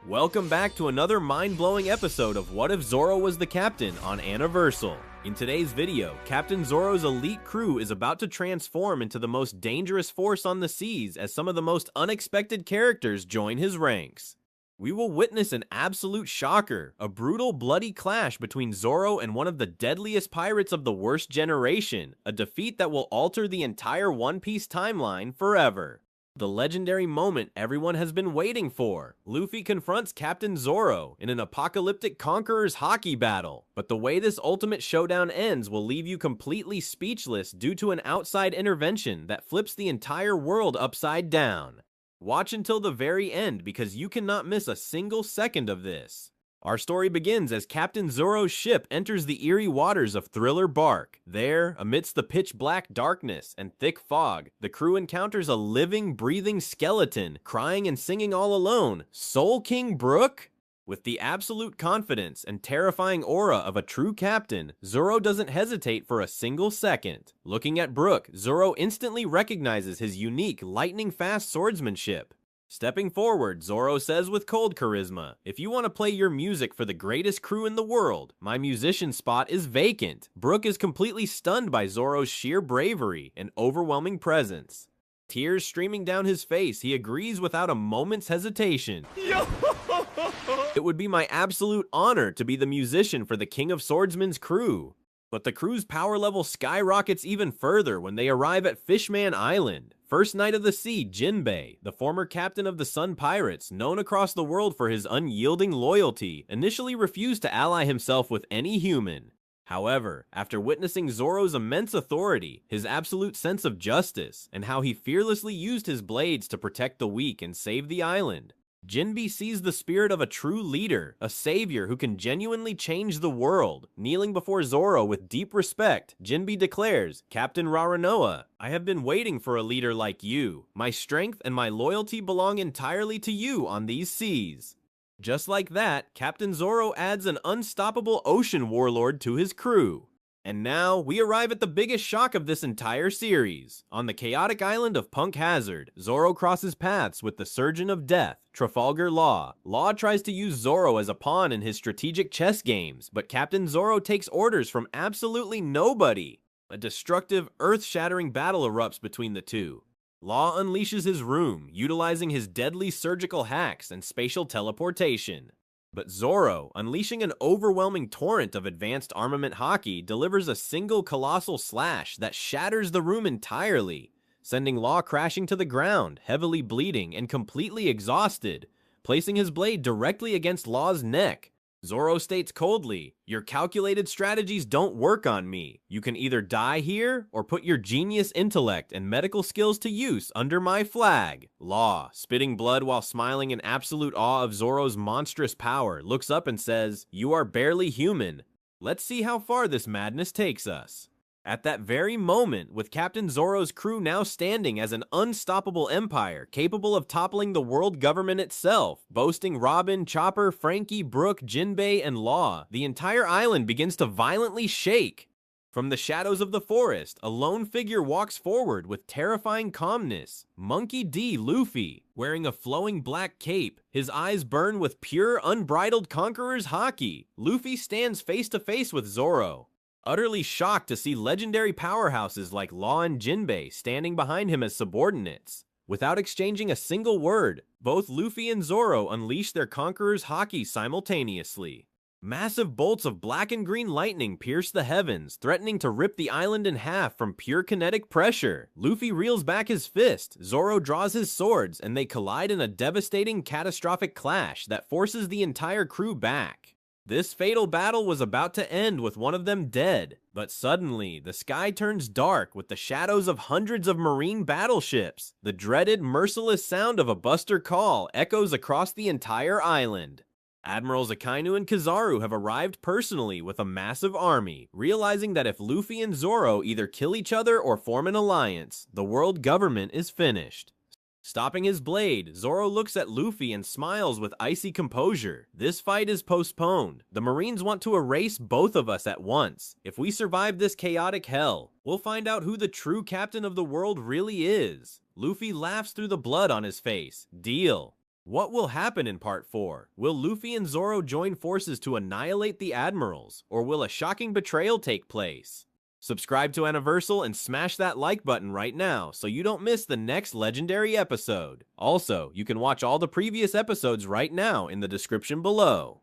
Welcome back to another mind-blowing episode of What If Zoro Was the Captain on Universal. In today's video, Captain Zoro's elite crew is about to transform into the most dangerous force on the seas as some of the most unexpected characters join his ranks. We will witness an absolute shocker, a brutal, bloody clash between Zoro and one of the deadliest pirates of the worst generation, a defeat that will alter the entire One Piece timeline forever. The legendary moment everyone has been waiting for. Luffy confronts Captain Zoro in an apocalyptic conqueror's hockey battle, but the way this ultimate showdown ends will leave you completely speechless due to an outside intervention that flips the entire world upside down. Watch until the very end because you cannot miss a single second of this. Our story begins as Captain Zoro's ship enters the eerie waters of Thriller Bark. There, amidst the pitch-black darkness and thick fog, the crew encounters a living, breathing skeleton, crying and singing all alone, Soul King Brook? With the absolute confidence and terrifying aura of a true captain, Zoro doesn't hesitate for a single second. Looking at Brook, Zoro instantly recognizes his unique, lightning-fast swordsmanship. Stepping forward, Zoro says with cold charisma, "If you want to play your music for the greatest crew in the world, my musician spot is vacant." Brook is completely stunned by Zoro's sheer bravery and overwhelming presence. Tears streaming down his face, he agrees without a moment's hesitation. It would be my absolute honor to be the musician for the King of Swordsman's crew. But the crew's power level skyrockets even further when they arrive at Fishman Island. First Knight of the Sea, Jinbe, the former captain of the Sun Pirates, known across the world for his unyielding loyalty, initially refused to ally himself with any human. However, after witnessing Zoro's immense authority, his absolute sense of justice, and how he fearlessly used his blades to protect the weak and save the island, Jinbe sees the spirit of a true leader, a savior who can genuinely change the world. Kneeling before Zoro with deep respect, Jinbe declares, "Captain Roronoa, I have been waiting for a leader like you. My strength and my loyalty belong entirely to you on these seas." Just like that, Captain Zoro adds an unstoppable ocean warlord to his crew. And now, we arrive at the biggest shock of this entire series. On the chaotic island of Punk Hazard, Zoro crosses paths with the Surgeon of Death, Trafalgar Law. Law tries to use Zoro as a pawn in his strategic chess games, but Captain Zoro takes orders from absolutely nobody. A destructive, earth-shattering battle erupts between the two. Law unleashes his room, utilizing his deadly surgical hacks and spatial teleportation. But Zoro, unleashing an overwhelming torrent of advanced armament hockey, delivers a single colossal slash that shatters the room entirely, sending Law crashing to the ground, heavily bleeding and completely exhausted, placing his blade directly against Law's neck. Zoro states coldly, "Your calculated strategies don't work on me. You can either die here, or put your genius intellect and medical skills to use under my flag." Law, spitting blood while smiling in absolute awe of Zoro's monstrous power, looks up and says, "You are barely human. Let's see how far this madness takes us." At that very moment, with Captain Zoro's crew now standing as an unstoppable empire capable of toppling the world government itself, boasting Robin, Chopper, Franky, Brook, Jinbe, and Law, the entire island begins to violently shake. From the shadows of the forest, a lone figure walks forward with terrifying calmness. Monkey D. Luffy, wearing a flowing black cape, his eyes burn with pure, unbridled conqueror's hockey. Luffy stands face to face with Zoro, utterly shocked to see legendary powerhouses like Law and Jinbe standing behind him as subordinates. Without exchanging a single word, both Luffy and Zoro unleash their conqueror's hockey simultaneously. Massive bolts of black and green lightning pierce the heavens, threatening to rip the island in half from pure kinetic pressure. Luffy reels back his fist, Zoro draws his swords, and they collide in a devastating, catastrophic clash that forces the entire crew back. This fatal battle was about to end with one of them dead, but suddenly, the sky turns dark with the shadows of hundreds of marine battleships. The dreaded, merciless sound of a buster call echoes across the entire island. Admirals Akainu and Kizaru have arrived personally with a massive army, realizing that if Luffy and Zoro either kill each other or form an alliance, the world government is finished. Stopping his blade, Zoro looks at Luffy and smiles with icy composure. This fight is postponed. The Marines want to erase both of us at once. If we survive this chaotic hell, we'll find out who the true captain of the world really is. Luffy laughs through the blood on his face. Deal. What will happen in Part 4? Will Luffy and Zoro join forces to annihilate the admirals, or will a shocking betrayal take place? Subscribe to Universal and smash that like button right now so you don't miss the next legendary episode. Also, you can watch all the previous episodes right now in the description below.